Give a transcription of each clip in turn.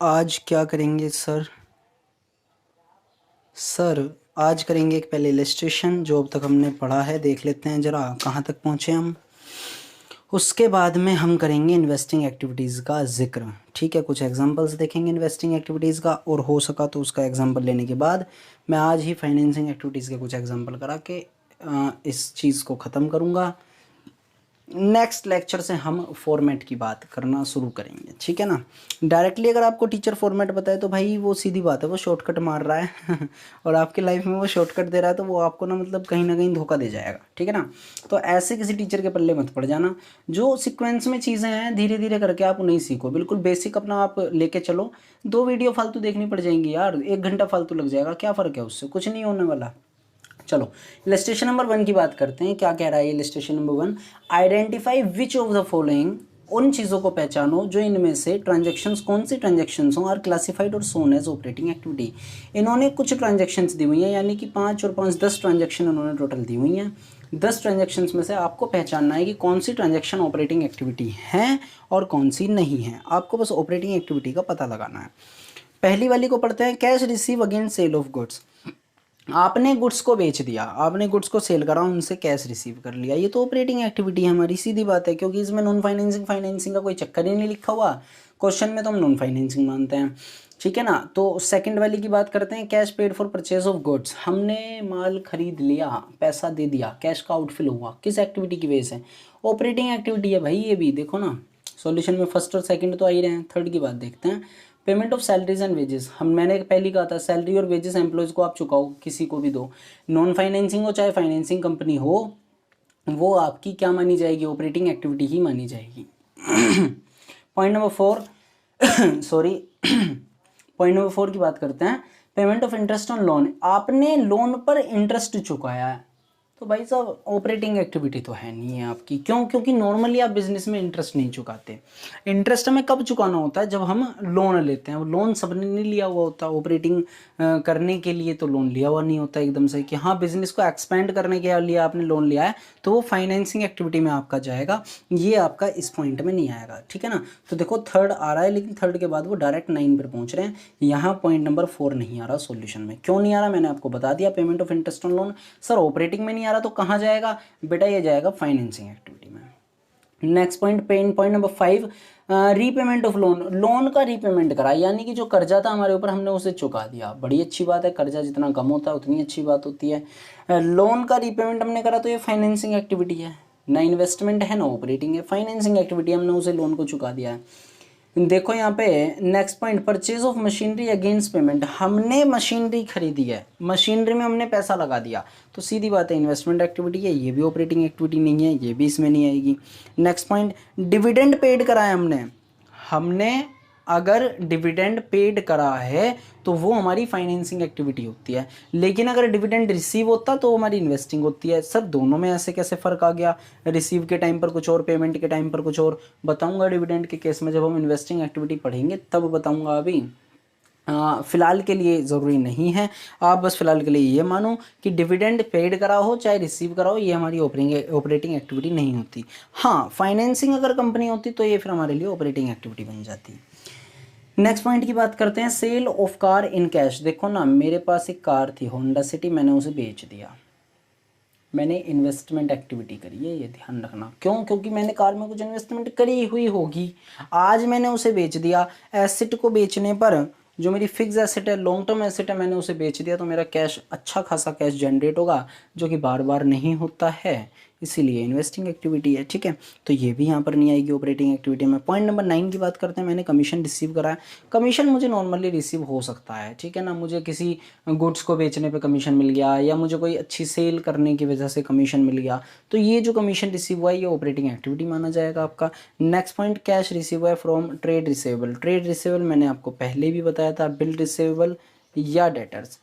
आज क्या करेंगे सर? सर आज करेंगे एक पहले इलस्ट्रेशन जो अब तक हमने पढ़ा है, देख लेते हैं ज़रा कहाँ तक पहुँचे हम। उसके बाद में हम करेंगे इन्वेस्टिंग एक्टिविटीज़ का जिक्र। ठीक है, कुछ एग्जांपल्स देखेंगे इन्वेस्टिंग एक्टिविटीज़ का, और हो सका तो उसका एग्जांपल लेने के बाद मैं आज ही फाइनेंसिंग एक्टिविटीज़ के कुछ एग्जांपल करा के इस चीज़ को ख़त्म करूँगा। नेक्स्ट लेक्चर से हम फॉर्मेट की बात करना शुरू करेंगे, ठीक है ना। डायरेक्टली अगर आपको टीचर फॉर्मेट बताए तो भाई वो सीधी बात है, वो शॉर्टकट मार रहा है और आपकी लाइफ में वो शॉर्टकट दे रहा है, तो वो आपको ना कहीं ना कहीं धोखा दे जाएगा, ठीक है ना। तो ऐसे किसी टीचर के पल्ले मत पड़ जाना। जो सीक्वेंस में चीज़ें हैं धीरे धीरे करके आप उन्हें सीखो, बिल्कुल बेसिक अपना आप लेके चलो। 2 वीडियो फालतू देखनी पड़ जाएंगी यार, 1 घंटा फालतू लग जाएगा, क्या फ़र्क है, उससे कुछ नहीं होने वाला। चलो इलस्ट्रेशन नंबर 1 की बात करते हैं। क्या कह रहा है illustration number 1? Identify which of the following, उन चीज़ों को पहचानो जो इनमें से ट्रांजेक्शन्स, कौन सी ट्रांजेक्शन्स हों, आर क्लासिफाइड और सोन एज ऑपरेटिंग एक्टिविटी। इन्होंने कुछ ट्रांजेक्शन्स दी हुई हैं, यानी कि 5 और 5 10 ट्रांजेक्शन उन्होंने टोटल दी हुई हैं। 10 ट्रांजेक्शन्स में से आपको पहचानना है कि कौन सी ट्रांजेक्शन ऑपरेटिंग एक्टिविटी हैं और कौन सी नहीं है। आपको बस ऑपरेटिंग एक्टिविटी का पता लगाना है। पहली वाली को पढ़ते हैं, cash receive against sale of goods. आपने गुड्स को बेच दिया, आपने गुड्स को सेल करा, उनसे कैश रिसीव कर लिया, ये तो ऑपरेटिंग एक्टिविटी है हमारी, सीधी बात है, क्योंकि इसमें नॉन फाइनेंसिंग फाइनेंसिंग का कोई चक्कर ही नहीं लिखा हुआ। क्वेश्चन में तो हम नॉन फाइनेंसिंग मानते हैं, ठीक है ना। तो सेकंड वाली की बात करते हैं, cash paid for purchase of goods. हमने माल खरीद लिया, पैसा दे दिया, कैश का आउटफ्लो हुआ, किस एक्टिविटी की वजह से? ऑपरेटिंग एक्टिविटी है भाई, ये भी देखो ना सॉल्यूशन में फर्स्ट और सेकंड तो आ ही रहे हैं। थर्ड की बात देखते हैं, payment of salaries and wages. मैंने पहले कहा था सैलरी और वेजेस एम्प्लॉयज़ को आप चुकाओ, किसी को भी दो, नॉन फाइनेंसिंग हो चाहे फाइनेंसिंग कंपनी हो, वो आपकी क्या मानी जाएगी? ऑपरेटिंग एक्टिविटी ही मानी जाएगी। Point number 4 sorry point number 4 की बात करते हैं, payment of interest on loan. आपने लोन पर इंटरेस्ट चुकाया है, तो भाई साहब ऑपरेटिंग एक्टिविटी तो है नहीं है आपकी। क्यों? क्योंकि नॉर्मली आप बिजनेस में इंटरेस्ट नहीं चुकाते। इंटरेस्ट हमें कब चुकाना होता है? जब हम लोन लेते हैं। वो लोन सबने नहीं लिया हुआ होता ऑपरेटिंग करने के लिए, तो लोन लिया हुआ नहीं होता एकदम से कि हाँ बिजनेस को एक्सपेंड करने के लिए आपने लोन लिया है, तो वो फाइनेंसिंग एक्टिविटी में आपका जाएगा, ये आपका इस पॉइंट में नहीं आएगा, ठीक है ना। तो देखो थर्ड आ रहा है, लेकिन थर्ड के बाद वो डायरेक्ट 9 पर पहुंच रहे हैं। यहाँ पॉइंट नंबर 4 नहीं आ रहा सॉल्यूशन में। क्यों नहीं आ रहा? मैंने आपको बता दिया, payment of interest on loan. Sir operating में नहीं आ रहा तो कहाँ जाएगा बेटा? ये जाएगा फाइनेंसिंग एक्टिविटी में। Next point, point number 5, repayment of loan. Loan का रीपेमेंट करा, यानी कि जो कर्जा था हमारे ऊपर हमने उसे चुका दिया। बड़ी अच्छी बात है, कर्जा जितना कम होता है उतनी अच्छी बात होती है। लोन का रीपेमेंट हमने करा तो ये फाइनेंसिंग एक्टिविटी है, ना इन्वेस्टमेंट है ना ऑपरेटिंग है, फाइनेंसिंग एक्टिविटी, हमने उसे लोन को चुका दिया है। देखो यहाँ पे next point, purchase of machinery against payment. हमने मशीनरी खरीदी है, मशीनरी में हमने पैसा लगा दिया, तो सीधी बात है इन्वेस्टमेंट एक्टिविटी है, ये भी ऑपरेटिंग एक्टिविटी नहीं है, ये भी इसमें नहीं आएगी। नेक्स्ट पॉइंट, डिविडेंड पेड करा है हमने। हमने अगर डिविडेंड पेड करा है तो वो हमारी फाइनेंसिंग एक्टिविटी होती है, लेकिन अगर डिविडेंड रिसीव होता तो हमारी इन्वेस्टिंग होती है। सर दोनों में ऐसे कैसे फ़र्क आ गया? रिसीव के टाइम पर कुछ और, पेमेंट के टाइम पर कुछ और। बताऊंगा डिविडेंड के केस में, जब हम इन्वेस्टिंग एक्टिविटी पढ़ेंगे तब बताऊंगा। अभी फ़िलहाल के लिए ज़रूरी नहीं है, आप बस फ़िलहाल के लिए ये मानो कि डिविडेंड पेड करा हो चाहे रिसीव करा हो, ये हमारी ऑपरेटिंग एक्टिविटी नहीं होती। हाँ फाइनेंसिंग अगर कंपनी होती तो ये फिर हमारे लिए ऑपरेटिंग एक्टिविटी बन जाती। नेक्स्ट पॉइंट की बात करते हैं, sale of car in cash. देखो ना, मेरे पास एक कार थी होंडा सिटी, मैंने उसे बेच दिया, मैंने इन्वेस्टमेंट एक्टिविटी करी है, ये ध्यान रखना। क्यों? क्योंकि मैंने कार में कुछ इन्वेस्टमेंट करी हुई होगी, आज मैंने उसे बेच दिया। एसेट को बेचने पर जो मेरी फिक्स एसेट है, लॉन्ग टर्म एसेट है, मैंने उसे बेच दिया, तो मेरा कैश, अच्छा खासा कैश जनरेट होगा, जो कि बार बार नहीं होता है, इसीलिए इन्वेस्टिंग एक्टिविटी है, ठीक है। तो ये भी यहाँ पर नहीं आएगी ऑपरेटिंग एक्टिविटी में। पॉइंट नंबर 9 की बात करते हैं, मैंने कमीशन रिसीव करा है। कमीशन मुझे नॉर्मली रिसीव हो सकता है, ठीक है ना, मुझे किसी गुड्स को बेचने पे कमीशन मिल गया, या मुझे कोई अच्छी सेल करने की वजह से कमीशन मिल गया, तो ये जो कमीशन रिसीव हुआ है ये ऑपरेटिंग एक्टिविटी माना जाएगा आपका। नेक्स्ट पॉइंट, कैश रिसीव हुआ है from trade receivable. Trade receivable मैंने आपको पहले भी बताया था, बिल रिसीवेबल या डेटर्स।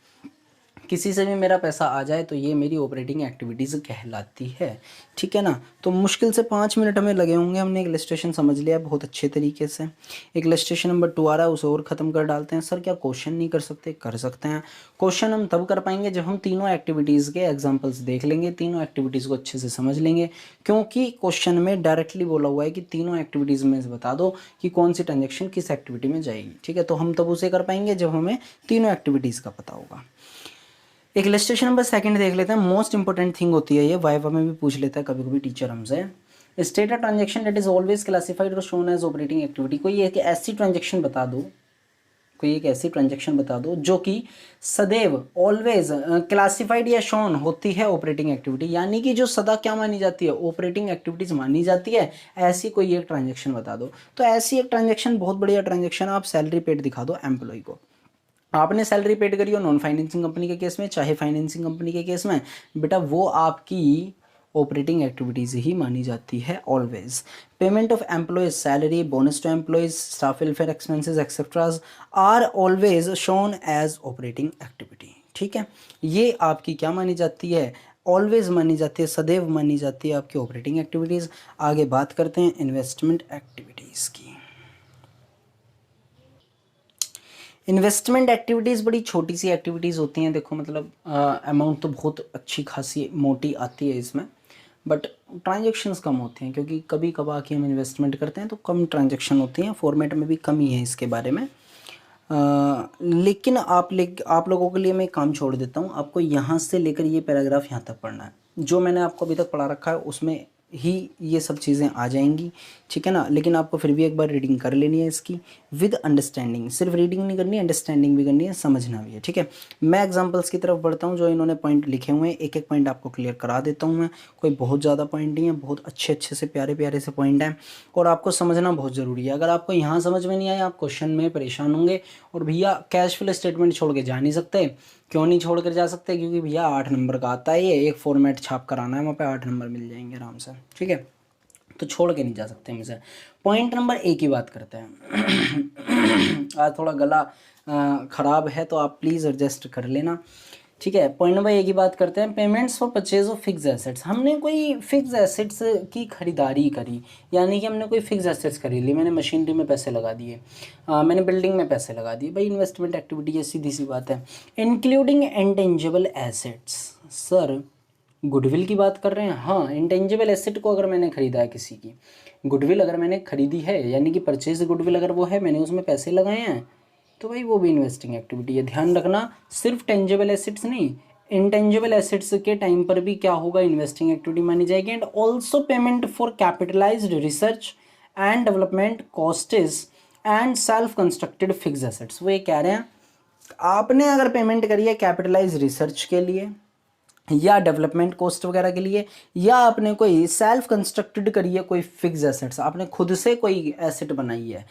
किसी से भी मेरा पैसा आ जाए तो ये मेरी ऑपरेटिंग एक्टिविटीज़ कहलाती है, ठीक है ना। तो मुश्किल से 5 मिनट हमें लगे होंगे, हमने एक इलस्ट्रेशन समझ लिया बहुत अच्छे तरीके से। एक इलस्ट्रेशन नंबर 2 आ रहा है, उसे और ख़त्म कर डालते हैं। सर क्या क्वेश्चन नहीं कर सकते? कर सकते हैं। क्वेश्चन हम तब कर पाएंगे जब हम तीनों एक्टिविटीज़ के एग्जाम्पल्स देख लेंगे, तीनों एक्टिविटीज़ को अच्छे से समझ लेंगे, क्योंकि क्वेश्चन में डायरेक्टली बोला हुआ है कि तीनों एक्टिविटीज़ में से बता दो कि कौन सी ट्रांजेक्शन किस एक्टिविटी में जाएगी, ठीक है। तो हम तब उसे कर पाएंगे जब हमें तीनों एक्टिविटीज़ का पता होगा। एक इलस्ट्रेशन नंबर 2 देख लेते हैं। मोस्ट इंपॉर्टेंट थिंग होती है ये, वाइवा में भी पूछ लेता है कभी कभी टीचर हमसे। State a transaction that is always classified और शोन एज ऑपरेटिंग एक्टिविटी। कोई एक ऐसी ट्रांजेक्शन बता दो, कोई एक ऐसी ट्रांजेक्शन बता दो जो कि सदैव ऑलवेज क्लासिफाइड या शोन होती है ऑपरेटिंग एक्टिविटी, यानी कि जो सदा क्या मानी जाती है? ऑपरेटिंग एक्टिविटीज मानी जाती है। ऐसी कोई एक ट्रांजेक्शन बता दो। तो ऐसी एक ट्रांजेक्शन, बहुत बढ़िया ट्रांजेक्शन, आप सैलरी पेड दिखा दो एम्प्लॉय को। आपने सैलरी पेड करी हो नॉन फाइनेंसिंग कंपनी के केस में चाहे फाइनेंसिंग कंपनी के केस में, बेटा वो आपकी ऑपरेटिंग एक्टिविटीज ही मानी जाती है always. Payment of employees salary, bonus to employees, staff welfare expenses etcetera are always shown as operating activity, ठीक है। ये आपकी क्या मानी जाती है? ऑलवेज मानी जाती है, सदैव मानी जाती है आपकी ऑपरेटिंग एक्टिविटीज़। आगे बात करते हैं इन्वेस्टमेंट एक्टिविटीज़ की। इन्वेस्टमेंट एक्टिविटीज़ बड़ी छोटी सी एक्टिविटीज़ होती हैं, देखो मतलब अमाउंट तो बहुत अच्छी खासी मोटी आती है इसमें, बट ट्रांजैक्शंस कम होते हैं, क्योंकि कभी कभार की हम इन्वेस्टमेंट करते हैं तो कम ट्रांजैक्शन होती हैं। फॉर्मेट में भी कमी है इसके बारे में। लेकिन आप लोगों के लिए मैं एक काम छोड़ देता हूँ, आपको यहाँ से लेकर ये पैराग्राफ यहाँ तक पढ़ना है। जो मैंने आपको अभी तक पढ़ा रखा है उसमें ही ये सब चीज़ें आ जाएंगी, ठीक है ना। लेकिन आपको फिर भी एक बार रीडिंग कर लेनी है इसकी विद अंडरस्टैंडिंग। सिर्फ रीडिंग नहीं करनी है, अंडरस्टैंडिंग भी करनी है, समझना भी है, ठीक है। मैं एग्जांपल्स की तरफ बढ़ता हूँ, जो इन्होंने पॉइंट लिखे हुए हैं एक एक पॉइंट आपको क्लियर करा देता हूँ मैं। कोई बहुत ज़्यादा पॉइंट नहीं है, बहुत अच्छे अच्छे से प्यारे प्यारे से पॉइंट हैं और आपको समझना बहुत ज़रूरी है। अगर आपको यहाँ समझ में नहीं आया, आप क्वेश्चन में परेशान होंगे। और भैया कैश फ्लो स्टेटमेंट छोड़ के जा नहीं सकते। क्यों नहीं छोड़ कर जा सकते? क्योंकि भैया 8 नंबर का आता है, ये एक फॉर्मेट छाप कराना है, वहाँ पे 8 नंबर मिल जाएंगे आराम से, ठीक है। तो छोड़ के नहीं जा सकते मुझे। पॉइंट नंबर 1 की बात करते हैं। आज थोड़ा गला ख़राब है तो आप प्लीज़ एडजस्ट कर लेना, ठीक है। पॉइंट नंबर 1 की बात करते हैं। Payments for purchase of fix assets. हमने कोई फिक्स एसेट्स की खरीदारी करी, यानी कि हमने कोई फिक्स एसेट्स खरीद ली। मैंने मशीनरी में पैसे लगा दिए, मैंने बिल्डिंग में पैसे लगा दिए, भाई इन्वेस्टमेंट एक्टिविटी है, सीधी सी बात है। Including intangible assets. Sir goodwill की बात कर रहे हैं? हाँ, इंटेंजिबल एसेट को अगर मैंने खरीदा है किसी की, गुडविल अगर मैंने खरीदी है, यानी कि परचेज गुडविल अगर वो है, मैंने उसमें पैसे लगाए हैं, तो भाई वो भी इन्वेस्टिंग एक्टिविटी है। ध्यान रखना, सिर्फ टेंजिबल एसेट्स नहीं, इंटेंजिबल एसेट्स के टाइम पर भी क्या होगा? इन्वेस्टिंग एक्टिविटी मानी जाएगी। And also payment for capitalised research and development costs and self constructed fix assets. वो ये कह रहे हैं आपने अगर पेमेंट करी है कैपिटलाइज रिसर्च के लिए या डेवलपमेंट कॉस्ट वगैरह के लिए, या आपने कोई सेल्फ कंस्ट्रक्टेड करी है कोई फिक्स एसेट्स, आपने खुद से कोई एसेट बनाई है,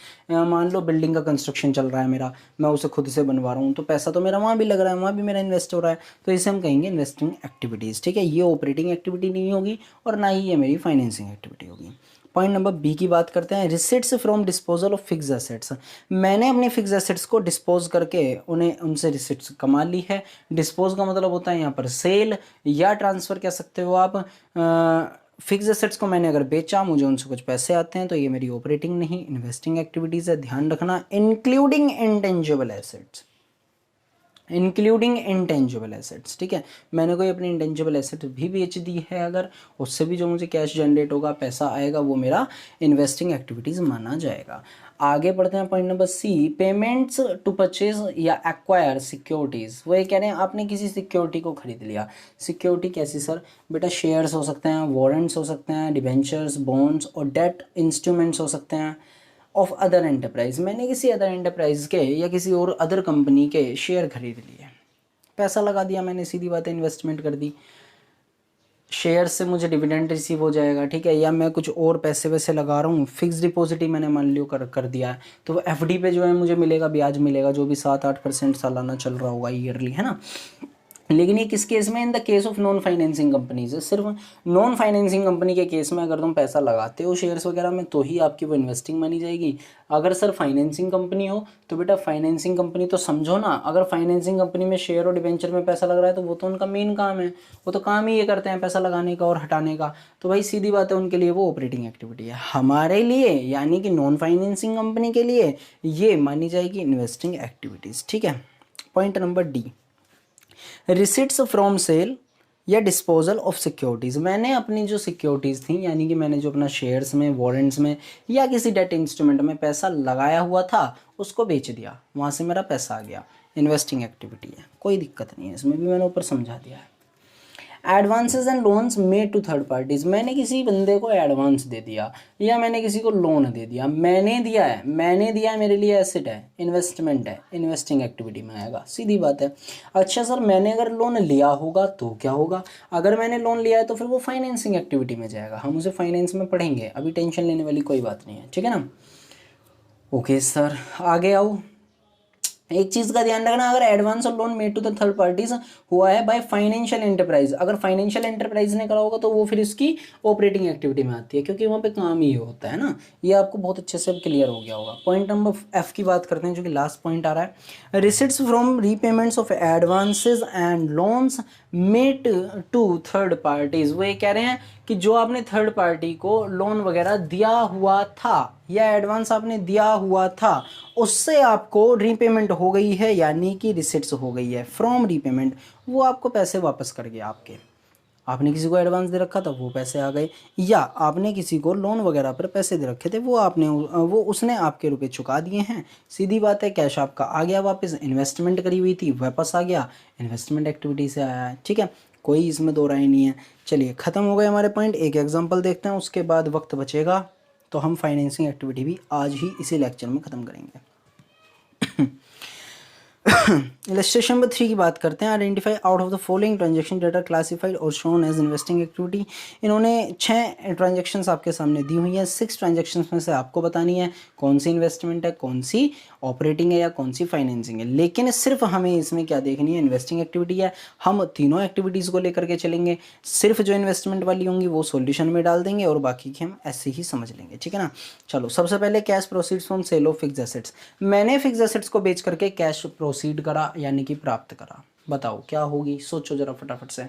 मान लो बिल्डिंग का कंस्ट्रक्शन चल रहा है मेरा, मैं उसे खुद से बनवा रहा हूँ, तो पैसा तो मेरा वहाँ भी लग रहा है, वहाँ भी मेरा इन्वेस्ट हो रहा है, तो इसे हम कहेंगे इन्वेस्टिंग एक्टिविटीज़, ठीक है। ये ऑपरेटिंग एक्टिविटी नहीं होगी और ना ही ये मेरी फाइनेंसिंग एक्टिविटी होगी। पॉइंट नंबर बी की बात करते हैं। Receipts from disposal of fix assets. मैंने अपने फिक्स एसेट्स को डिस्पोज करके उनसे रिसीट्स कमा ली है। डिस्पोज का मतलब होता है यहाँ पर सेल या ट्रांसफ़र कह सकते हो आप। फिक्स एसेट्स को मैंने अगर बेचा, मुझे उनसे कुछ पैसे आते हैं, तो ये मेरी ऑपरेटिंग नहीं इन्वेस्टिंग एक्टिविटीज़ है। ध्यान रखना, including intangible assets, including intangible assets, ठीक है। मैंने कोई अपनी इंटेंजिबल एसेट भी बेच दी है अगर, उससे भी जो मुझे कैश जनरेट होगा, पैसा आएगा, वो मेरा इन्वेस्टिंग एक्टिविटीज़ माना जाएगा। आगे बढ़ते हैं point number C. Payments to purchase या एक्वायर सिक्योरिटीज़। वो ये कह रहे हैं आपने किसी सिक्योरिटी को खरीद लिया। सिक्योरिटी कैसी सर? बेटा शेयर्स हो सकते हैं, वारंट्स हो सकते हैं, डिबेंचर्स, बॉन्ड्स और डेट इंस्ट्रूमेंट्स हो सकते हैं ऑफ अदर एंटरप्राइज। मैंने किसी अदर एंटरप्राइज के या किसी और अदर कंपनी के शेयर खरीद लिए, पैसा लगा दिया मैंने, सीधी बात है इन्वेस्टमेंट कर दी। शेयर से मुझे डिविडेंड रिसीव हो जाएगा, ठीक है। या मैं कुछ और पैसे वैसे लगा रहा हूँ, फिक्स डिपॉजिट ही मैंने मान लियो कर दिया है, तो वो एफडी पे जो है मुझे मिलेगा, ब्याज मिलेगा, जो भी 7-8% सालाना चल रहा होगा ईयरली, है ना। लेकिन ये किस केस में, in the case of non financing companies. सिर्फ नॉन फाइनेंसिंग कंपनी के केस में अगर तुम पैसा लगाते हो शेयर्स वगैरह में तो ही आपकी वो इन्वेस्टिंग मानी जाएगी। अगर सर फाइनेंसिंग कंपनी हो तो बेटा फाइनेंसिंग कंपनी तो समझो ना, अगर फाइनेंसिंग कंपनी में शेयर और डिबेंचर में पैसा लग रहा है तो वो तो उनका मेन काम है, वो तो काम ही ये करते हैं पैसा लगाने का और हटाने का। तो भाई सीधी बात है, उनके लिए वो ऑपरेटिंग एक्टिविटी है। हमारे लिए यानी कि नॉन फाइनेंसिंग कंपनी के लिए ये मानी जाएगी इन्वेस्टिंग एक्टिविटीज़। ठीक है, point number D, receipts from sale या डिस्पोजल ऑफ सिक्योरिटीज़। मैंने अपनी जो सिक्योरिटीज़ थी यानी कि मैंने जो अपना शेयर्स में, वारंट्स में या किसी डेट इंस्ट्रूमेंट में पैसा लगाया हुआ था उसको बेच दिया, वहाँ से मेरा पैसा आ गया, इन्वेस्टिंग एक्टिविटी है, कोई दिक्कत नहीं है, इसमें भी मैंने ऊपर समझा दिया है। Advances and loans made to third parties, मैंने किसी बंदे को एडवांस दे दिया या मैंने किसी को लोन दे दिया, मैंने दिया है, मेरे लिए एसेट है, इन्वेस्टमेंट है, इन्वेस्टिंग एक्टिविटी में आएगा, सीधी बात है। अच्छा सर मैंने अगर लोन लिया होगा तो क्या होगा, अगर मैंने लोन लिया है तो फिर वो फाइनेंसिंग एक्टिविटी में जाएगा, हम उसे फाइनेंस में पढ़ेंगे, अभी टेंशन लेने वाली कोई बात नहीं है, ठीक है ना। ओके सर आगे आओ। एक चीज़ का ध्यान रखना, अगर एडवांस और loan made to the third parties हुआ है बाय फाइनेंशियल एंटरप्राइज, अगर फाइनेंशियल एंटरप्राइज ने करा होगा तो वो फिर इसकी ऑपरेटिंग एक्टिविटी में आती है, क्योंकि वहाँ पे काम ही होता है ना। ये आपको बहुत अच्छे से क्लियर हो गया होगा। पॉइंट नंबर एफ की बात करते हैं जो कि लास्ट पॉइंट आ रहा है, receipts from repayments of advances and loans made to third parties. वो ये कह रहे हैं कि जो आपने थर्ड पार्टी को लोन वगैरह दिया हुआ था या एडवांस आपने दिया हुआ था उससे आपको रीपेमेंट हो गई है यानी कि रिसिट्स हो गई है फ्रॉम रीपेमेंट, वो आपको पैसे वापस कर गया आपके, आपने किसी को एडवांस दे रखा था वो पैसे आ गए, या आपने किसी को लोन वगैरह पर पैसे दे रखे थे वो उसने आपके रुपए चुका दिए हैं, सीधी बात है, कैश आपका आ गया वापस, इन्वेस्टमेंट करी हुई थी वापस आ गया, इन्वेस्टमेंट एक्टिविटी से आया है, ठीक है, कोई इसमें दो राय नहीं है। चलिए ख़त्म हो गए हमारे पॉइंट, एक एग्जाम्पल देखते हैं उसके बाद वक्त बचेगा तो हम फाइनेंसिंग एक्टिविटी भी आज ही इसी लेक्चर में ख़त्म करेंगे। इलस्ट्रेशन नंबर 3 की बात करते हैं, identify out of the following transaction data classified और शोन एज इन्वेस्टिंग एक्टिविटी। इन्होंने 6 ट्रांजैक्शंस आपके सामने दी हुई हैं, 6 ट्रांजैक्शंस में से आपको बतानी है कौन सी इन्वेस्टमेंट है, कौन सी ऑपरेटिंग है या कौन सी फाइनेंसिंग है, लेकिन सिर्फ हमें इसमें क्या देखनी है, इन्वेस्टिंग एक्टिविटी है। हम तीनों एक्टिविटीज़ को लेकर के चलेंगे, सिर्फ जो इन्वेस्टमेंट वाली होंगी वो सॉल्यूशन में डाल देंगे और बाकी की हम ऐसे ही समझ लेंगे, ठीक है ना। चलो सबसे पहले cash proceeds from sale of fix assets, मैंने फिक्स एसेट्स को बेच करके कैश प्रोसीड करा यानी कि प्राप्त करा, बताओ क्या होगी, सोचो जरा फटाफट से।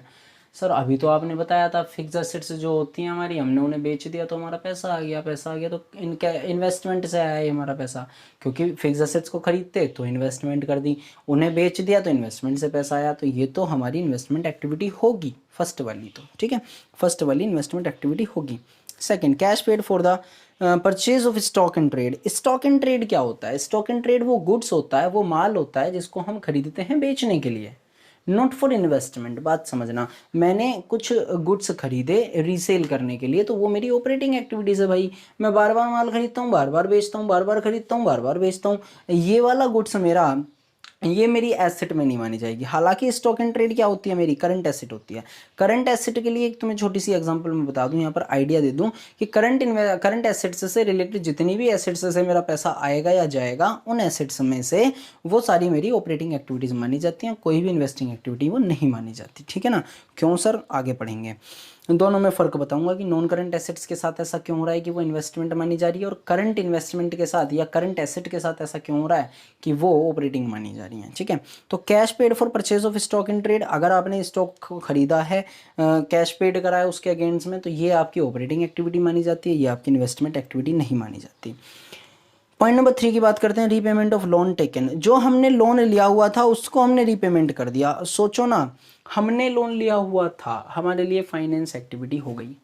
सर अभी तो आपने बताया था फिक्स एसेट्स जो होती हैं हमारी, हमने उन्हें बेच दिया तो हमारा पैसा आ गया, पैसा आ गया तो इनका इन्वेस्टमेंट से आया है हमारा पैसा, क्योंकि फिक्स एसेट्स को खरीदते तो इन्वेस्टमेंट कर दी, उन्हें बेच दिया तो इन्वेस्टमेंट से पैसा आया, तो ये तो हमारी इन्वेस्टमेंट एक्टिविटी होगी फर्स्ट वाली, तो ठीक है फर्स्ट वाली इन्वेस्टमेंट एक्टिविटी होगी। Second cash paid for the purchase of stock and trade. Stock and trade क्या होता है, स्टॉक एंड ट्रेड वो गुड्स होता है, वो माल होता है जिसको हम खरीदते हैं बेचने के लिए, नॉट फॉर इन्वेस्टमेंट, बात समझना। मैंने कुछ गुड्स खरीदे रीसेल करने के लिए तो वो मेरी ऑपरेटिंग एक्टिविटीज़ है भाई, मैं बार बार माल खरीदता हूँ, बार बार बेचता हूँ, बार बार खरीदता हूँ, बार बार बेचता हूँ, ये वाला गुड्स मेरा, ये मेरी एसेट में नहीं मानी जाएगी। हालांकि स्टॉक एंड ट्रेड क्या होती है, मेरी करंट एसेट होती है। करंट एसेट के लिए एक तुम्हें छोटी सी एग्जांपल मैं बता दूं, यहाँ पर आइडिया दे दूं कि करंट एसेट्स से रिलेटेड जितनी भी एसेट्स से मेरा पैसा आएगा या जाएगा उन एसेट्स में से वो सारी मेरी ऑपरेटिंग एक्टिविटीज़ मानी जाती हैं, कोई भी इन्वेस्टिंग एक्टिविटी वो नहीं मानी जाती, ठीक है ना। क्यों सर, आगे पढ़ेंगे, दोनों में फ़र्क बताऊंगा कि नॉन करंट एसेट्स के साथ ऐसा क्यों हो रहा है कि वो इन्वेस्टमेंट मानी जा रही है, और करंट इन्वेस्टमेंट के साथ या करंट एसेट के साथ ऐसा क्यों हो रहा है कि वो ऑपरेटिंग मानी जा रही है, ठीक है। तो cash paid for purchase of stock in trade, अगर आपने स्टॉक को खरीदा है, कैश पेड करा है उसके अगेंस्ट में, तो ये आपकी ऑपरेटिंग एक्टिविटी मानी जाती है, ये आपकी इन्वेस्टमेंट एक्टिविटी नहीं मानी जाती। पॉइंट नंबर 3 की बात करते हैं, रीपेमेंट ऑफ लोन टेकन। जो हमने लोन लिया हुआ था उसको हमने रीपेमेंट कर दिया, सोचो ना, हमने लोन लिया हुआ था, हमारे लिए फाइनेंस एक्टिविटी हो गई,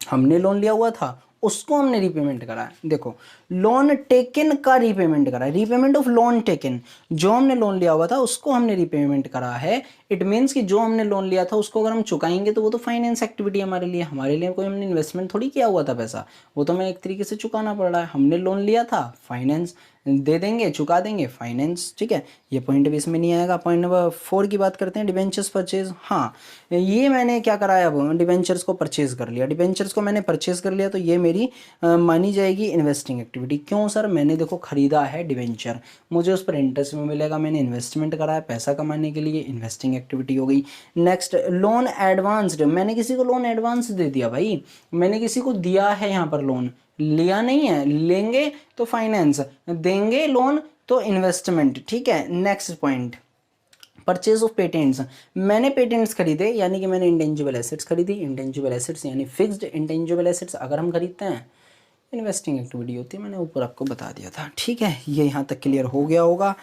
हमने लोन लिया हुआ था उसको हमने रीपेमेंट करा है। देखो लोन टेकन का रीपेमेंट करा है, रीपेमेंट ऑफ लोन टेकन, जो हमने लोन लिया हुआ था उसको हमने रीपेमेंट करा है। इट मीन्स कि जो हमने लोन लिया था उसको अगर हम चुकाएंगे तो वो तो फाइनेंस एक्टिविटी हमारे लिए कोई हमने इन्वेस्टमेंट थोड़ी किया हुआ था पैसा, वो तो हमें एक तरीके से चुकाना पड़ रहा है। हमने लोन लिया था, फाइनेंस दे देंगे, चुका देंगे, फाइनेंस। ठीक है, ये पॉइंट भी इसमें नहीं आएगा। पॉइंट नंबर 4 की बात करते हैं, डिबेंचर्स परचेज। हाँ, ये मैंने क्या करा है, अब डिबेंचर्स को परचेज कर लिया, डिबेंचर्स को मैंने परचेज कर लिया, तो ये मेरी मानी जाएगी इन्वेस्टिंग एक्टिविटी। क्यों सर? मैंने देखो खरीदा है डिबेंचर, मुझे उस पर इंटरेस्ट में मिलेगा, मैंने इन्वेस्टमेंट करा है पैसा कमाने के लिए, इन्वेस्टिंग एक्टिविटी हो गई। नेक्स्ट, लोन एडवांस्ड, मैंने किसी को लोन एडवांस दे दिया भाई, मैंने किसी को दिया है यहाँ पर लोन, लिया नहीं है, लेंगे तो फाइनेंस, देंगे लोन तो इन्वेस्टमेंट। ठीक है, next point, purchase of patents, मैंने पेटेंट्स खरीदे यानी कि मैंने इंटेंजिबल एसेट्स खरीदी, इंटेंजिबल एसेट्स यानी फिक्स्ड इंटेंजिबल एसेट्स अगर हम खरीदते हैं इन्वेस्टिंग एक्टिविटी होती है, मैंने ऊपर आपको बता दिया था। ठीक है, ये यहाँ तक क्लियर हो गया होगा।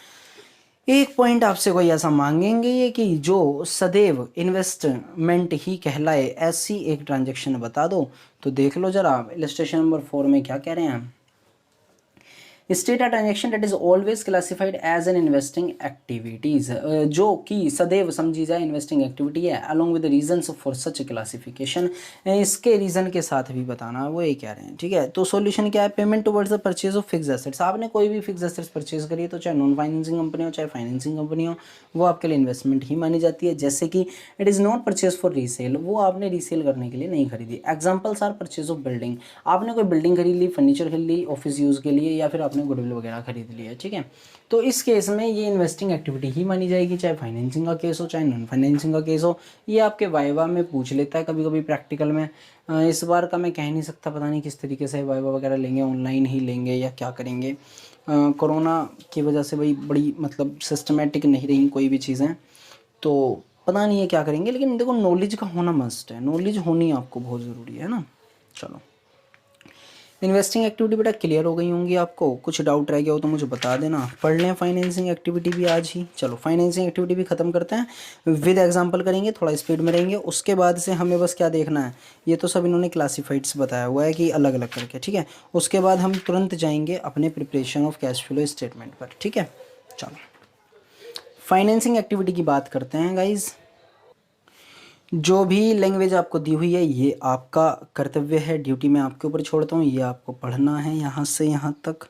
एक पॉइंट आपसे कोई ऐसा मांगेंगे ये कि जो सदैव इन्वेस्टमेंट ही कहलाए, ऐसी एक ट्रांजैक्शन बता दो, तो देख लो जरा इलस्ट्रेशन नंबर 4 में क्या कह रहे हैं। State a transaction that is always classified as an investing activities, जो कि सदैव समझी जाए इन्वेस्टिंग एक्टिविटी है, along with reasons for such classification, इसके रीजन के साथ भी बताना, वो ये कह रहे हैं। ठीक है, तो सॉल्यूशन क्या है, payment towards the purchase of fix assets, आपने कोई भी फिक्स एसेट्स परचेज करी है तो चाहे नॉन फाइनेंसिंग कंपनी हो चाहे फाइनेंसिंग कंपनी हो, वो आपके लिए इन्वेस्टमेंट ही मानी जाती है। जैसे कि it is not purchase for resale, वो आपने रीसेल करने के लिए नहीं खरीदी। Examples are purchase of building, आपने कोई बिल्डिंग खरीद ली, फर्नीचर खरीद ली ऑफिस यूज़ के लिए, या फिर आपने गुडविल वगैरह खरीद लिया। ठीक है, तो इस केस में ये इन्वेस्टिंग एक्टिविटी ही मानी जाएगी, चाहे फाइनेंसिंग का केस हो चाहे नॉन फाइनेंसिंग का केस हो। ये आपके वाइवा में पूछ लेता है कभी कभी प्रैक्टिकल में, इस बार का मैं कह नहीं सकता, पता नहीं किस तरीके से वाइवा वगैरह लेंगे, ऑनलाइन ही लेंगे या क्या करेंगे। कोरोना की वजह से भाई बड़ी मतलब सिस्टमेटिक नहीं रही कोई भी चीज़ें, तो पता नहीं है क्या करेंगे, लेकिन देखो नॉलेज का होना मस्ट है, नॉलेज होनी आपको बहुत ज़रूरी है ना। चलो, इन्वेस्टिंग एक्टिविटी बेटा क्लियर हो गई होंगी आपको, कुछ डाउट रह गया हो तो मुझे बता देना। पढ़ लें फाइनेंसिंग एक्टिविटी भी आज ही। चलो फाइनेंसिंग एक्टिविटी भी ख़त्म करते हैं, विद एग्जांपल करेंगे, थोड़ा स्पीड में रहेंगे। उसके बाद से हमें बस क्या देखना है, ये तो सब इन्होंने क्लासीफाइड्स बताया हुआ है कि अलग अलग करके। ठीक है, उसके बाद हम तुरंत जाएंगे अपने preparation of cash flow statement पर। ठीक है, चलो फाइनेंसिंग एक्टिविटी की बात करते हैं गाइज। जो भी लैंग्वेज आपको दी हुई है ये आपका कर्तव्य है, ड्यूटी मैं आपके ऊपर छोड़ता हूँ, ये आपको पढ़ना है यहाँ से यहाँ तक।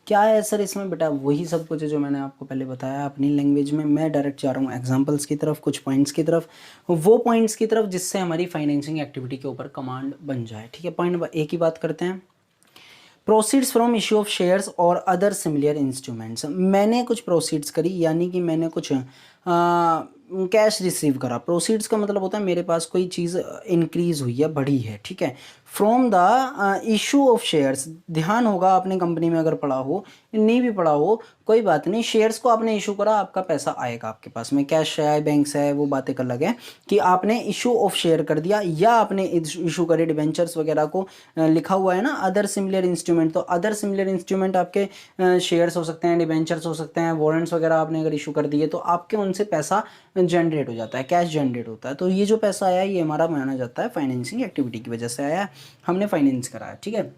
क्या है सर इसमें बेटा, वही सब कुछ है जो मैंने आपको पहले बताया अपनी लैंग्वेज में। मैं डायरेक्ट जा रहा हूँ एग्जांपल्स की तरफ, कुछ पॉइंट्स की तरफ, वो पॉइंट्स की तरफ जिससे हमारी फाइनेंसिंग एक्टिविटी के ऊपर कमांड बन जाए। ठीक है, पॉइंट नंबर 1 की बात करते हैं, proceeds from issue of shares और अदर सिमिलर इंस्ट्रूमेंट्स। मैंने कुछ प्रोसीड्स करी यानी कि मैंने कुछ कैश रिसीव करा। प्रोसीड्स का मतलब होता है मेरे पास कोई चीज़ इंक्रीज़ हुई है, बढ़ी है। ठीक है, from the issue of shares, ध्यान होगा आपने कंपनी में अगर पढ़ा हो, नहीं भी पढ़ा हो कोई बात नहीं, शेयर्स को आपने इशू करा, आपका पैसा आएगा आपके पास में, कैश से आए बैंक से आए वो बात एक अलग है, कि आपने इशू ऑफ शेयर कर दिया या आपने इशू करे डिबेंचर्स वगैरह को, लिखा हुआ है ना अदर सिमिलर इंस्ट्रूमेंट, तो अदर सिमिलर इंस्ट्रूमेंट आपके शेयर्स हो सकते हैं, डिबेंचर्स हो सकते हैं, वारंट्स वगैरह आपने अगर इशू कर दिए तो आपके उनसे पैसा जनरेट हो जाता है, कैश जनरेट होता है। तो ये जो पैसा आया ये हमारा माना जाता है फाइनेंसिंग एक्टिविटी की वजह से आया, हमने फाइनेंस करा है। ठीक है,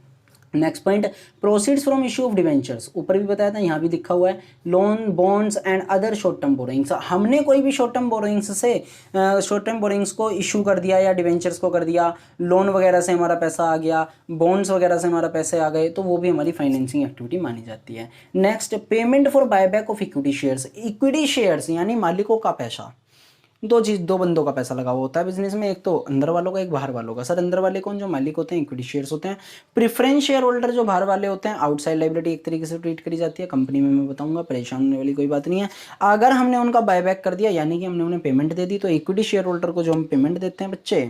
next point, proceeds from issue of debentures, ऊपर भी बताया था यहाँ भी लिखा हुआ है, loan bonds and other short term borrowings. हमने कोई भी शॉर्ट टर्म बोरोइंग्स से शॉर्ट टर्म बोरोइंग्स को इशू कर दिया या डिवेंचर्स को कर दिया, लोन वगैरह से हमारा पैसा आ गया, बॉन्ड्स वगैरह से हमारा पैसे आ गए, तो वो भी हमारी फाइनेंसिंग एक्टिविटी मानी जाती है। Next, payment for buyback of equity shares. Equity shares यानी मालिकों का पैसा, दो बंदों का पैसा लगा हुआ होता है बिजनेस में, एक तो अंदर वालों का एक बाहर वालों का। सर अंदर वाले कौन, जो मालिक होते हैं, इक्विटी शेयर्स होते हैं। प्रेफरेंस शेयर होल्डर जो बाहर वाले होते हैं, आउटसाइड लायबिलिटी एक तरीके से ट्रीट करी जाती है कंपनी में, मैं बताऊंगा, परेशान होने वाली कोई बात नहीं है। अगर हमने उनका बायबैक कर दिया यानी कि हमने उन्हें पेमेंट दे दी, तो इक्विटी शेयर होल्डर को जो हम पेमेंट देते हैं बच्चे,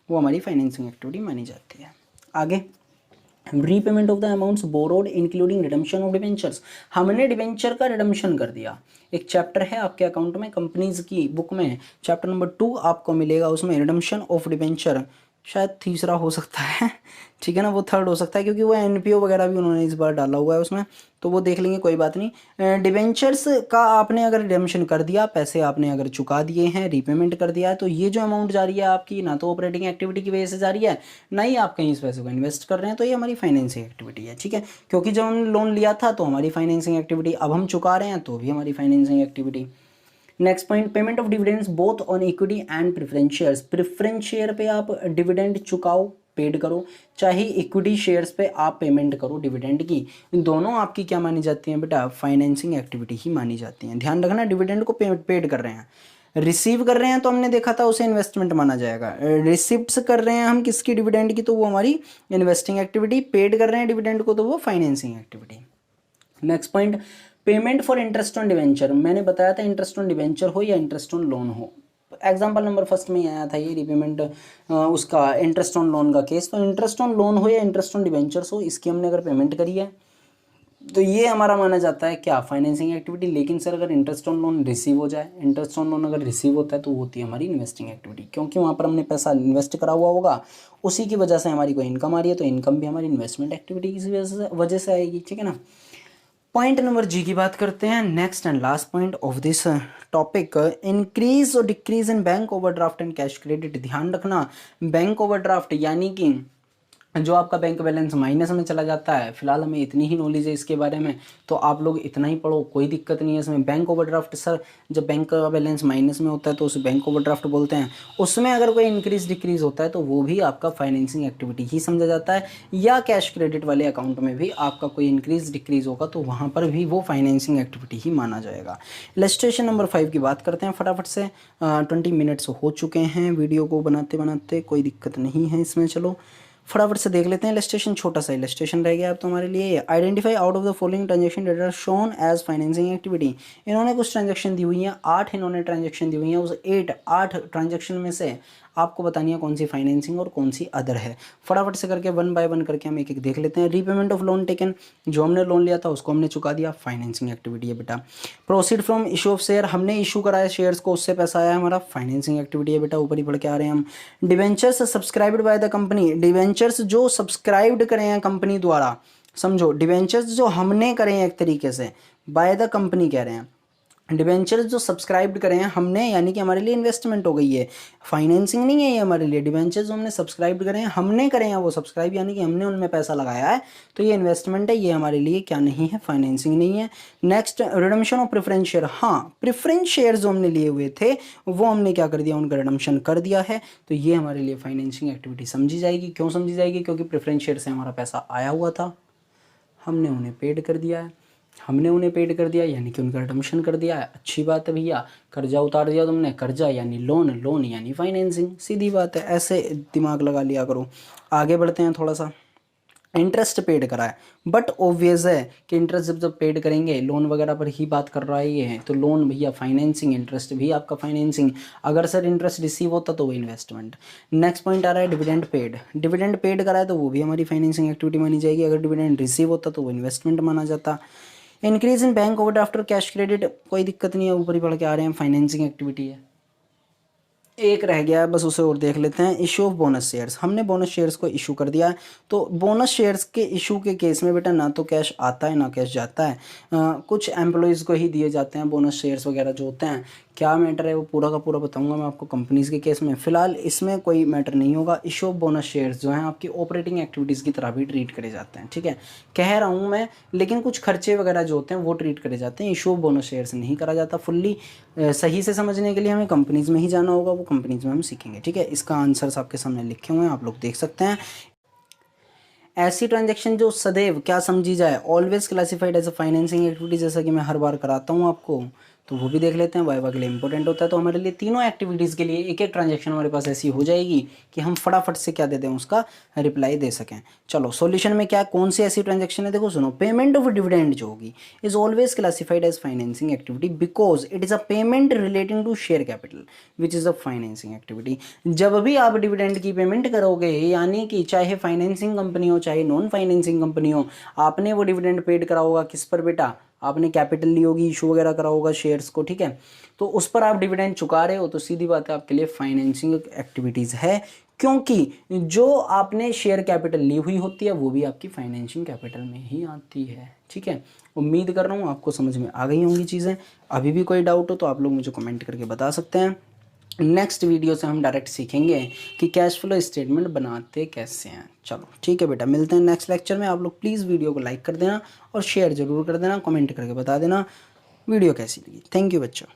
वो हमारी फाइनेंसिंग एक्टिविटी मानी जाती है। आगे, repayment of the amounts borrowed including redemption of debentures. हमने डिवेंचर का रिडम्पशन कर दिया। एक चैप्टर है आपके अकाउंट में कंपनीज की बुक में, चैप्टर नंबर 2 आपको मिलेगा, उसमें रिडम्पशन ऑफ डिवेंचर शायद तीसरा हो सकता है, ठीक है ना, वो थर्ड हो सकता है, क्योंकि वो एनपीओ वगैरह भी उन्होंने इस बार डाला हुआ है उसमें, तो वो देख लेंगे, कोई बात नहीं। डिवेंचर्स का आपने अगर रिडम्पशन कर दिया, पैसे आपने अगर चुका दिए हैं, रीपेमेंट कर दिया है, तो ये जो अमाउंट जा रही है आपकी, ना तो ऑपरेटिंग एक्टिविटी की वजह से जा रही है, ना ही आप कहीं इस पैसे को इन्वेस्ट कर रहे हैं, तो ये हमारी फाइनेंसिंग एक्टिविटी है। ठीक है, क्योंकि जब हमने लोन लिया था तो हमारी फाइनेंसिंग एक्टिविटी, अब हम चुका रहे हैं तो भी हमारी financing activity. Next point, payment of dividends both on equity and preference shares. Preference share पे आप डिविडेंड चुकाओ पेड करो, चाहे इक्विटी शेयर्स पे आप पेमेंट करो डिविडेंड की, दोनों आपकी क्या मानी जाती हैं बेटा, फाइनेंसिंग एक्टिविटी ही मानी जाती हैं। ध्यान रखना, डिविडेंड को पेड कर रहे हैं, रिसीव कर रहे हैं तो हमने देखा था उसे इन्वेस्टमेंट माना जाएगा, रिसिप्ट्स कर रहे हैं हम किसकी, डिविडेंड की, तो वो हमारी इन्वेस्टिंग एक्टिविटी, पेड कर रहे हैं डिविडेंड को तो वो financing activity. Next point, payment for interest on debenture. मैंने बताया था इंटरेस्ट ऑन डिवेंचर हो या इंटरेस्ट ऑन लोन हो, एग्जाम्पल नंबर फर्स्ट में आया था ये रिपेमेंट उसका इंटरेस्ट ऑन लोन का केस। तो इंटरेस्ट ऑन लोन हो या इंटरेस्ट ऑन डिवेंचर्स हो, इसकी हमने अगर पेमेंट करी है तो ये हमारा माना जाता है क्या, फाइनेंसिंग एक्टिविटी। लेकिन सर अगर इंटरेस्ट ऑन लोन रिसीव हो जाए, इंटरेस्ट ऑन लोन अगर रिसीव होता है तो वो होती है हमारी इन्वेस्टिंग एक्टिविटी, क्योंकि वहाँ पर हमने पैसा इन्वेस्ट करा हुआ होगा, उसी की वजह से हमारी कोई इनकम आ रही है, तो इनकम भी हमारी इन्वेस्टमेंट एक्टिविटी की वजह से आएगी, ठीक है ना। पॉइंट नंबर जी की बात करते हैं, next and last point of this topic, increase और decrease in bank overdraft and cash credit. ध्यान रखना, बैंक ओवरड्राफ्ट यानी कि जो आपका बैंक बैलेंस माइनस में चला जाता है, फिलहाल हमें इतनी ही नॉलेज है इसके बारे में, तो आप लोग इतना ही पढ़ो, कोई दिक्कत नहीं है इसमें। बैंक ओवरड्राफ्ट सर, जब बैंक का बैलेंस माइनस में होता है तो उसे बैंक ओवरड्राफ्ट बोलते हैं, उसमें अगर कोई इंक्रीज डिक्रीज होता है तो वो भी आपका फाइनेंसिंग एक्टिविटी ही समझा जाता है, या कैश क्रेडिट वाले अकाउंट में भी आपका कोई इंक्रीज डिक्रीज होगा तो वहाँ पर भी वो फाइनेंसिंग एक्टिविटी ही माना जाएगा। इलस्ट्रेशन नंबर 5 की बात करते हैं फटाफट से, 20 मिनट्स हो चुके हैं वीडियो को बनाते बनाते, कोई दिक्कत नहीं है इसमें। चलो फटाफट से देख लेते हैं इलस्ट्रेशन, छोटा सा इलस्ट्रेशन रह गया अब तो हमारे लिए। Identify out of the following transaction that are shown as financing activity. इन्होंने कुछ ट्रांजेक्शन दी हुई हैं, 8 इन्होंने ट्रांजेक्शन दी हुई हैं, उस 8 ट्रांजेक्शन में से आपको बतानी है कौन सी फाइनेंसिंग और कौन सी अदर है। फटाफट से करके 1 बाय 1 करके हम एक एक देख लेते हैं। रीपेमेंट ऑफ लोन टेकन, जो हमने लोन लिया था उसको हमने चुका दिया, फाइनेंसिंग एक्टिविटी है बेटा। Proceed from issue of share, हमने इशू कराया शेयर्स को, उससे पैसा आया, हमारा फाइनेंसिंग एक्टिविटी है बेटा, ऊपर ही पढ़ के आ रहे हैं हम। Debentures subscribed by the company, debentures जो सब्सक्राइब्ड करे हैं कंपनी द्वारा, समझो डिवेंचर्स जो हमने करे हैं एक तरीके से, बाय द कंपनी कह रहे हैं, डिवेंचर्स जो सब्सक्राइब करें हैं हमने, यानी कि हमारे लिए इन्वेस्टमेंट हो गई है, फाइनेंसिंग नहीं है ये हमारे लिए। डिवेंचर्स जो हमने सब्सक्राइब करें हैं, हमने करें हैं वो सब्सक्राइब, यानी कि हमने उनमें पैसा लगाया है, तो ये इन्वेस्टमेंट है, ये हमारे लिए क्या नहीं है, फाइनेंसिंग नहीं है। Next, redemption of preference share, हाँ प्रेफरेंस शेयर जो हमने लिए हुए थे वो हमने क्या कर दिया, उनका रिडम्पशन कर दिया है, तो ये हमारे लिए फाइनेंसिंग एक्टिविटी समझी जाएगी। क्यों समझी जाएगी, क्योंकि प्रेफरेंस शेयर से हमारा पैसा आया हुआ था, हमने उन्हें पेड कर दिया है, हमने उन्हें पेड कर दिया यानी कि उनका रिडम्पशन कर दिया है। अच्छी बात है भैया, कर्जा उतार दिया तुमने, कर्जा यानी लोन, लोन यानी फाइनेंसिंग, सीधी बात है, ऐसे दिमाग लगा लिया करो। आगे बढ़ते हैं थोड़ा सा। इंटरेस्ट पेड करा है, बट ऑब्वियस है कि इंटरेस्ट जब पेड करेंगे, लोन वगैरह पर ही बात कर रहा है ये है, तो लोन भैया फाइनेंसिंग, इंटरेस्ट भी आपका फाइनेंसिंग। अगर सर इंटरेस्ट रिसीव होता तो वो इन्वेस्टमेंट। नेक्स्ट पॉइंट आ रहा है डिविडेंड पेड, डिविडेंड पेड करा है तो वो भी हमारी फाइनेंसिंग एक्टिविटी मानी जाएगी, अगर डिविडेंड रिसीव होता तो वो इन्वेस्टमेंट माना जाता। इंक्रीज इन बैंक ओवरड्राफ्ट और कैश क्रेडिट, कोई दिक्कत नहीं है, ऊपर ही पढ़ के आ रहे हैं, फाइनेंसिंग एक्टिविटी है। एक रह गया है बस, उसे और देख लेते हैं। इशू ऑफ बोनस शेयर्स, हमने बोनस शेयर्स को इशू कर दिया है, तो बोनस शेयर्स के इशू के केस में बेटा ना तो कैश आता है ना कैश जाता है, कुछ एम्प्लॉयज़ को ही दिए जाते हैं बोनस शेयर्स वगैरह जो होते हैं। क्या मैटर है वो पूरा का पूरा बताऊंगा मैं आपको कंपनीज़ के केस में, फिलहाल इसमें कोई मैटर नहीं होगा। इशू ऑफ बोनस शेयर्स जो हैं आपकी ऑपरेटिंग एक्टिविटीज़ की तरह भी ट्रीट करे जाते हैं, ठीक है, कह रहा हूँ मैं, लेकिन कुछ खर्चे वगैरह जो होते हैं वो ट्रीट करे जाते हैं, इशू ऑफ बोनस शेयर्स नहीं करा जाता। फुल्ली सही से समझने के लिए हमें कंपनीज़ में ही जाना होगा, वो कंपनीज़ में हम सीखेंगे, ठीक है। इसका आंसर्स आपके सामने लिखे हुए हैं, आप लोग देख सकते हैं। ऐसी ट्रांजैक्शन जो सदैव क्या समझी जाए, always classified as a financing activity, जैसा कि मैं हर बार कराता हूँ आपको, तो वो भी देख लेते हैं, वाइवा के लिए इंपॉर्टेंट होता है। तो हमारे लिए तीनों एक्टिविटीज़ के लिए एक एक ट्रांजैक्शन हमारे पास ऐसी हो जाएगी कि हम फटाफट से क्या दे दें, उसका रिप्लाई दे सकें। चलो सॉल्यूशन में क्या, कौन सी ऐसी ट्रांजैक्शन है, देखो सुनो। पेमेंट ऑफ डिविडेंड जो होगी is always classified as financing activity because it is a payment relating to share capital which is a financing activity. जब भी आप डिविडेंड की पेमेंट करोगे, यानी कि चाहे फाइनेंसिंग कंपनी हो चाहे नॉन फाइनेंसिंग कंपनी हो, आपने वो डिविडेंड पेड करा होगा किस पर बेटा, आपने कैपिटल ली होगी, इशू वगैरह करा होगा शेयर्स को, ठीक है, तो उस पर आप डिविडेंड चुका रहे हो, तो सीधी बात है आपके लिए फाइनेंसिंग एक्टिविटीज़ है, क्योंकि जो आपने शेयर कैपिटल ली हुई होती है वो भी आपकी फाइनेंशिंग कैपिटल में ही आती है, ठीक है। उम्मीद कर रहा हूँ आपको समझ में आ गई होंगी चीज़ें। अभी भी कोई डाउट हो तो आप लोग मुझे कमेंट करके बता सकते हैं। नेक्स्ट वीडियो से हम डायरेक्ट सीखेंगे कि कैश फ्लो स्टेटमेंट बनाते कैसे हैं। चलो ठीक है बेटा, मिलते हैं नेक्स्ट लेक्चर में। आप लोग प्लीज़ वीडियो को लाइक कर देना और शेयर ज़रूर कर देना, कमेंट करके बता देना वीडियो कैसी लगी। थैंक यू बच्चों।